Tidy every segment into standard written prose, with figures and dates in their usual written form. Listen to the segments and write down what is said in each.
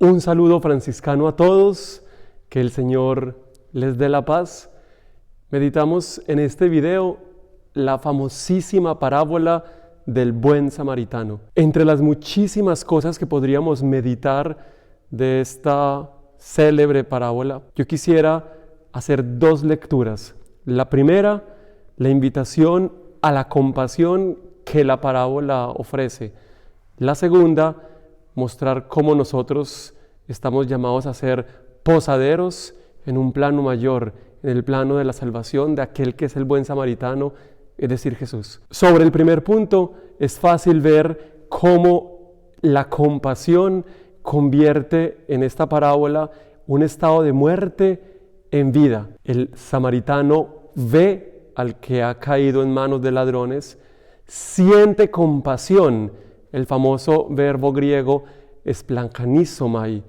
Un saludo franciscano a todos, que el Señor les dé la paz. Meditamos en este video la famosísima parábola del buen samaritano. Entre las muchísimas cosas que podríamos meditar de esta célebre parábola, yo quisiera hacer dos lecturas. La primera, la invitación a la compasión que la parábola ofrece. La segunda, mostrar cómo nosotros estamos llamados a ser posaderos en un plano mayor, en el plano de la salvación de aquel que es el buen samaritano, es decir, Jesús. Sobre el primer punto, es fácil ver cómo la compasión convierte en esta parábola un estado de muerte en vida. El samaritano ve al que ha caído en manos de ladrones, siente compasión, el famoso verbo griego esplankanizomai,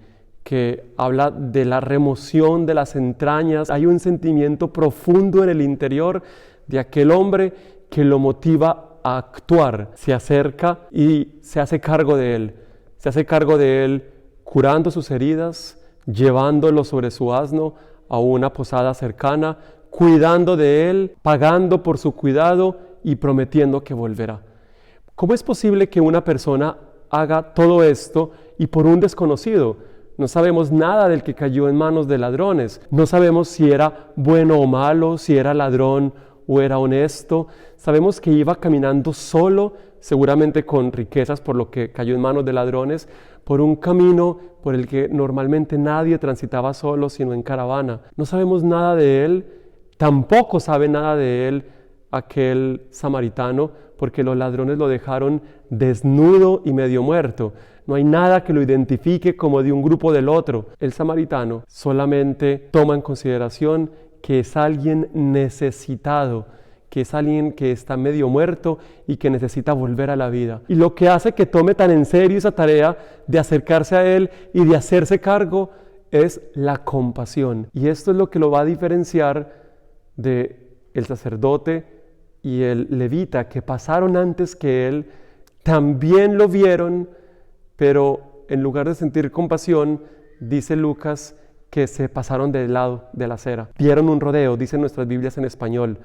que habla de la remoción de las entrañas. Hay un sentimiento profundo en el interior de aquel hombre que lo motiva a actuar. Se acerca y se hace cargo de él. Se hace cargo de él curando sus heridas, llevándolo sobre su asno a una posada cercana, cuidando de él, pagando por su cuidado y prometiendo que volverá. ¿Cómo es posible que una persona haga todo esto y por un desconocido? No sabemos nada del que cayó en manos de ladrones. No sabemos si era bueno o malo, si era ladrón o era honesto. Sabemos que iba caminando solo, seguramente con riquezas por lo que cayó en manos de ladrones, por un camino por el que normalmente nadie transitaba solo, sino en caravana. No sabemos nada de él, tampoco sabe nada de él aquel samaritano, porque los ladrones lo dejaron desnudo y medio muerto. No hay nada que lo identifique como de un grupo del otro. El samaritano solamente toma en consideración que es alguien necesitado, que es alguien que está medio muerto y que necesita volver a la vida. Y lo que hace que tome tan en serio esa tarea de acercarse a él y de hacerse cargo es la compasión. Y esto es lo que lo va a diferenciar del sacerdote y el levita, que pasaron antes que él, también lo vieron, pero en lugar de sentir compasión, dice Lucas que se pasaron del lado de la acera. Dieron un rodeo, dicen nuestras Biblias en español.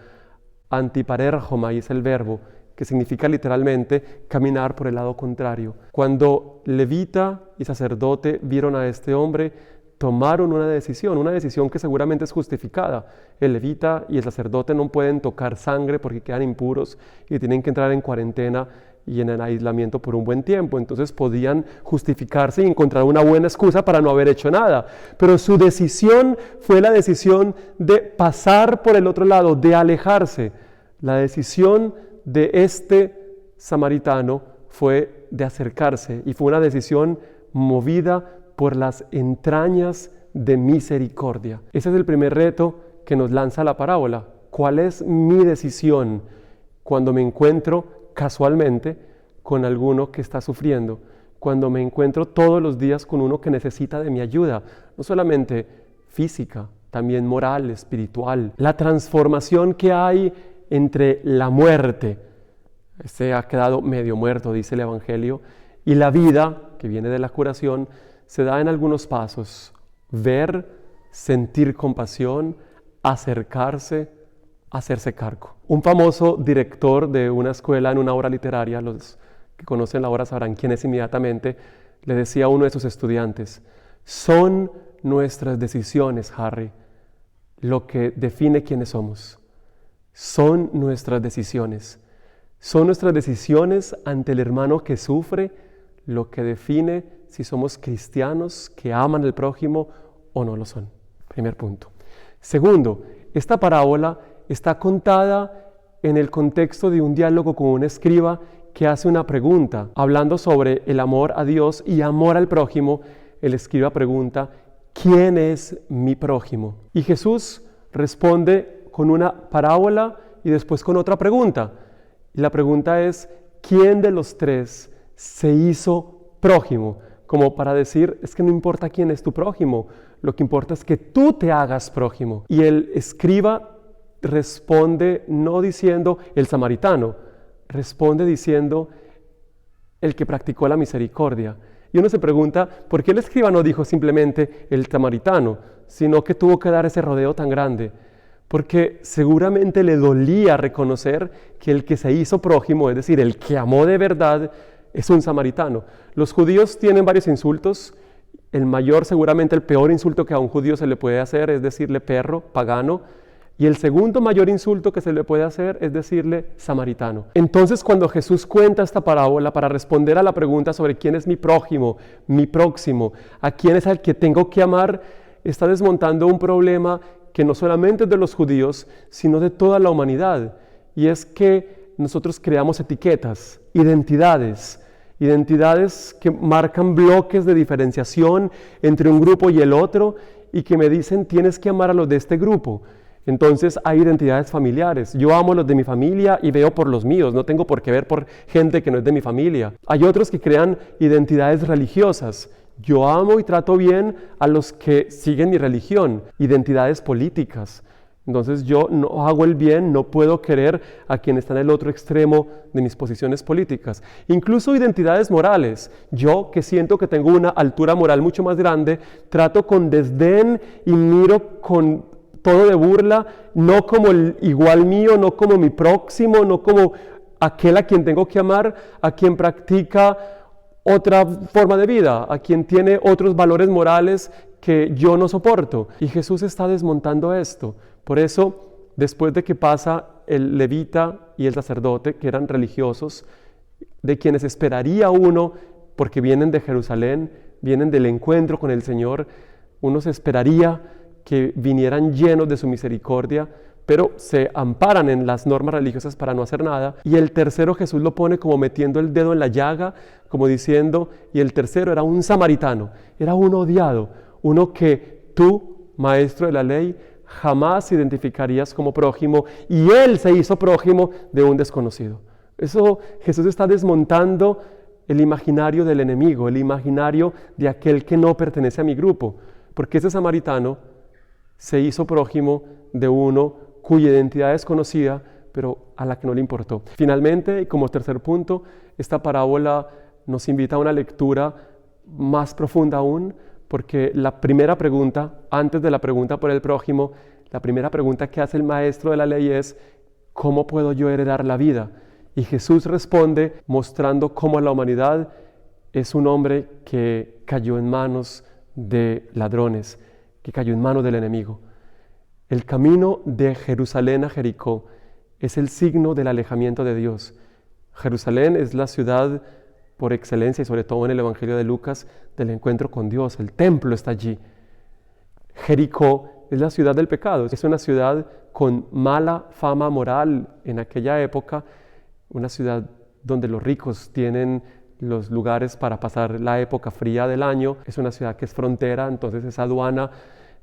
Antiparerjomai es el verbo, que significa literalmente caminar por el lado contrario. Cuando levita y sacerdote vieron a este hombre, tomaron una decisión que seguramente es justificada. El levita y el sacerdote no pueden tocar sangre porque quedan impuros y tienen que entrar en cuarentena y en el aislamiento por un buen tiempo. Entonces podían justificarse y encontrar una buena excusa para no haber hecho nada. Pero su decisión fue la decisión de pasar por el otro lado, de alejarse. La decisión de este samaritano fue de acercarse y fue una decisión movida por las entrañas de misericordia. Ese es el primer reto que nos lanza la parábola. ¿Cuál es mi decisión cuando me encuentro casualmente con alguno que está sufriendo? Cuando me encuentro todos los días con uno que necesita de mi ayuda, no solamente física, también moral, espiritual. La transformación que hay entre la muerte, este ha quedado medio muerto, dice el Evangelio, y la vida, que viene de la curación, se da en algunos pasos: ver, sentir compasión, acercarse, hacerse cargo. Un famoso director de una escuela en una obra literaria, los que conocen la obra sabrán quién es inmediatamente, le decía a uno de sus estudiantes: son nuestras decisiones, Harry, lo que define quiénes somos. Son nuestras decisiones. Son nuestras decisiones ante el hermano que sufre lo que define si somos cristianos que aman al prójimo o no lo son. Primer punto. Segundo, esta parábola está contada en el contexto de un diálogo con un escriba que hace una pregunta. Hablando sobre el amor a Dios y amor al prójimo, el escriba pregunta: ¿quién es mi prójimo? Y Jesús responde con una parábola y después con otra pregunta. Y la pregunta es: ¿quién de los tres se hizo prójimo? Como para decir, es que no importa quién es tu prójimo, lo que importa es que tú te hagas prójimo. Y el escriba responde no diciendo el samaritano, responde diciendo el que practicó la misericordia, Y uno se pregunta, ¿por qué el escriba no dijo simplemente el samaritano, sino que tuvo que dar ese rodeo tan grande? Porque seguramente le dolía reconocer que el que se hizo prójimo, es decir, el que amó de verdad, es un samaritano. Los judíos tienen varios insultos. El mayor, seguramente el peor insulto que a un judío se le puede hacer es decirle perro, pagano. Y el segundo mayor insulto que se le puede hacer es decirle samaritano. Entonces, cuando Jesús cuenta esta parábola para responder a la pregunta sobre quién es mi prójimo, mi próximo, a quién es al que tengo que amar, está desmontando un problema que no solamente es de los judíos, sino de toda la humanidad. Y es que nosotros creamos etiquetas, identidades que marcan bloques de diferenciación entre un grupo y el otro y que me dicen tienes que amar a los de este grupo. Entonces hay identidades familiares. Yo amo a los de mi familia y veo por los míos, no tengo por qué ver por gente que no es de mi familia. Hay otros que crean identidades religiosas. Yo amo y trato bien a los que siguen mi religión. Identidades políticas. Entonces yo no hago el bien, no puedo querer a quien está en el otro extremo de mis posiciones políticas. Incluso identidades morales. Yo, que siento que tengo una altura moral mucho más grande, trato con desdén y miro con todo de burla, no como el igual mío, no como mi próximo, no como aquel a quien tengo que amar, a quien practica otra forma de vida, a quien tiene otros valores morales que yo no soporto. Y Jesús está desmontando esto. Por eso, después de que pasa el levita y el sacerdote, que eran religiosos, de quienes esperaría uno, porque vienen de Jerusalén, vienen del encuentro con el Señor, uno se esperaría que vinieran llenos de su misericordia, pero se amparan en las normas religiosas para no hacer nada. Y el tercero Jesús lo pone como metiendo el dedo en la llaga, como diciendo, y el tercero era un samaritano, era un odiado, uno que tú, maestro de la ley, jamás identificarías como prójimo, y él se hizo prójimo de un desconocido. Eso Jesús está desmontando el imaginario del enemigo, el imaginario de aquel que no pertenece a mi grupo, porque ese samaritano se hizo prójimo de uno cuya identidad es conocida, pero a la que no le importó. Finalmente, y como tercer punto, esta parábola nos invita a una lectura más profunda aún, porque la primera pregunta, antes de la pregunta por el prójimo, la primera pregunta que hace el maestro de la ley es, ¿cómo puedo yo heredar la vida? Y Jesús responde mostrando cómo la humanidad es un hombre que cayó en manos de ladrones, que cayó en manos del enemigo. El camino de Jerusalén a Jericó es el signo del alejamiento de Dios. Jerusalén es la ciudad por excelencia, y sobre todo en el Evangelio de Lucas, del encuentro con Dios. El templo está allí. Jericó es la ciudad del pecado. Es una ciudad con mala fama moral en aquella época, una ciudad donde los ricos tienen los lugares para pasar la época fría del año. Es una ciudad que es frontera, entonces es aduana,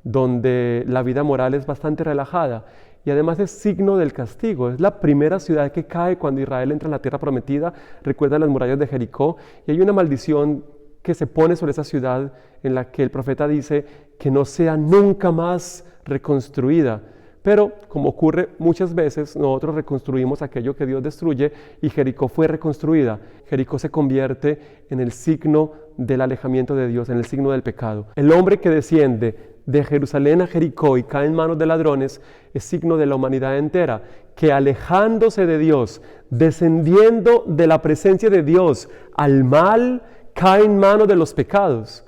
donde la vida moral es bastante relajada y además es signo del castigo. Es la primera ciudad que cae cuando Israel entra en la tierra prometida. Recuerda las murallas de Jericó y hay una maldición que se pone sobre esa ciudad en la que el profeta dice que no sea nunca más reconstruida. Pero, como ocurre muchas veces, nosotros reconstruimos aquello que Dios destruye y Jericó fue reconstruida. Jericó se convierte en el signo del alejamiento de Dios, en el signo del pecado. El hombre que desciende de Jerusalén a Jericó y cae en manos de ladrones es signo de la humanidad entera, que alejándose de Dios, descendiendo de la presencia de Dios al mal, cae en manos de los pecados.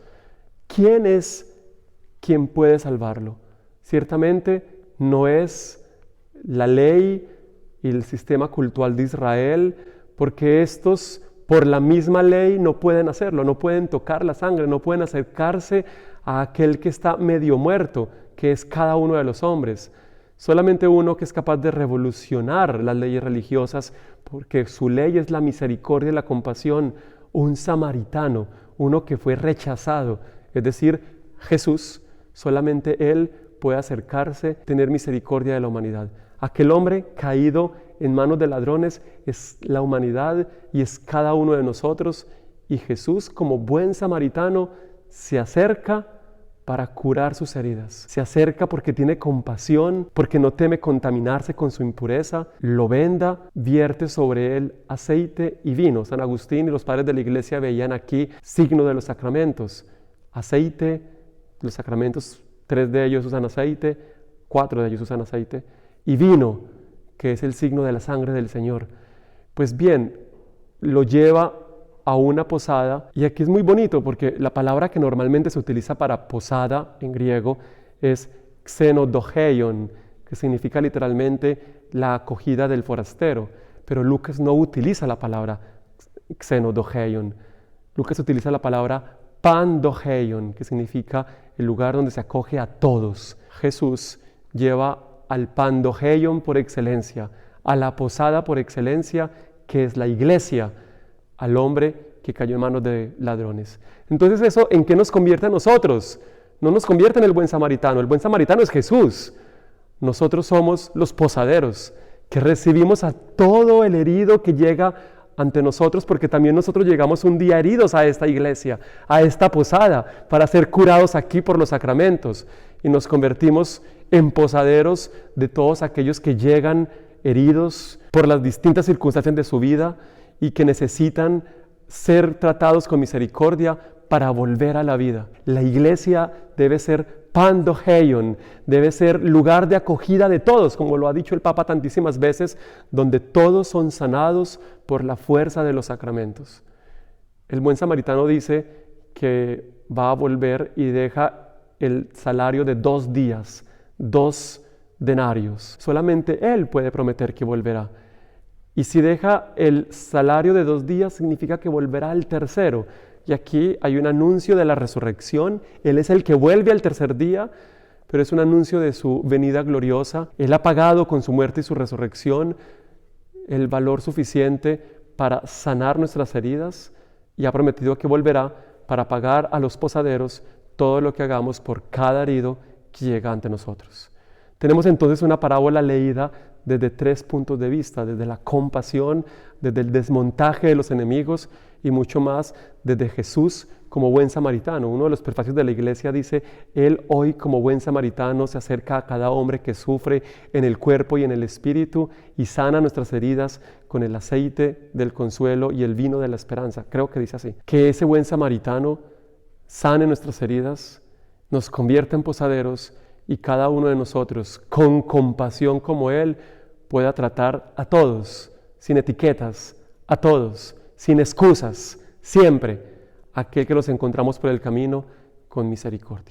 ¿Quién es quien puede salvarlo? Ciertamente no es la ley y el sistema cultural de Israel, porque estos por la misma ley no pueden hacerlo, no pueden tocar la sangre, no pueden acercarse a aquel que está medio muerto, que es cada uno de los hombres. Solamente uno que es capaz de revolucionar las leyes religiosas, porque su ley es la misericordia y la compasión, un samaritano, uno que fue rechazado, es decir, Jesús, solamente Él puede acercarse, tener misericordia de la humanidad. Aquel hombre caído en manos de ladrones es la humanidad y es cada uno de nosotros, y Jesús, como buen samaritano, se acerca para curar sus heridas. Se acerca porque tiene compasión, porque no teme contaminarse con su impureza, lo venda, vierte sobre él aceite y vino. San Agustín y los padres de la iglesia veían aquí signo de los sacramentos. Aceite, los sacramentos, 3 de ellos usan aceite, 4 de ellos usan aceite, y vino, que es el signo de la sangre del Señor. Pues bien, lo lleva a una posada, y aquí es muy bonito porque la palabra que normalmente se utiliza para posada en griego es xenodogeion, que significa literalmente la acogida del forastero, pero Lucas no utiliza la palabra xenodogeion. Lucas utiliza la palabra pandogeion, que significa el lugar donde se acoge a todos. Jesús lleva al pandogeion por excelencia, a la posada por excelencia, que es la iglesia, al hombre que cayó en manos de ladrones. Entonces, ¿eso en qué nos convierte a nosotros? No nos convierte en el buen samaritano. El buen samaritano es Jesús. Nosotros somos los posaderos, que recibimos a todo el herido que llega ante nosotros, porque también nosotros llegamos un día heridos a esta iglesia, a esta posada, para ser curados aquí por los sacramentos, y nos convertimos en posaderos de todos aquellos que llegan heridos por las distintas circunstancias de su vida y que necesitan ser tratados con misericordia para volver a la vida. La iglesia debe ser pandogeion, debe ser lugar de acogida de todos, como lo ha dicho el Papa tantísimas veces, donde todos son sanados por la fuerza de los sacramentos. El buen samaritano dice que va a volver y deja el salario de 2 días, 2 denarios. Solamente él puede prometer que volverá. Y si deja el salario de 2 días, significa que volverá al tercero. Y aquí hay un anuncio de la resurrección. Él es el que vuelve al tercer día, pero es un anuncio de su venida gloriosa. Él ha pagado con su muerte y su resurrección el valor suficiente para sanar nuestras heridas y ha prometido que volverá para pagar a los posaderos todo lo que hagamos por cada herido que llega ante nosotros. Tenemos entonces una parábola leída desde 3 puntos de vista, desde la compasión, desde el desmontaje de los enemigos y mucho más desde Jesús como buen samaritano. Uno de los prefacios de la iglesia dice: Él hoy como buen samaritano se acerca a cada hombre que sufre en el cuerpo y en el espíritu y sana nuestras heridas con el aceite del consuelo y el vino de la esperanza. Creo que dice así. Que ese buen samaritano sane nuestras heridas, nos convierta en posaderos y cada uno de nosotros, con compasión como Él, pueda tratar a todos, sin etiquetas, a todos, sin excusas, siempre, aquel que nos encontramos por el camino, con misericordia.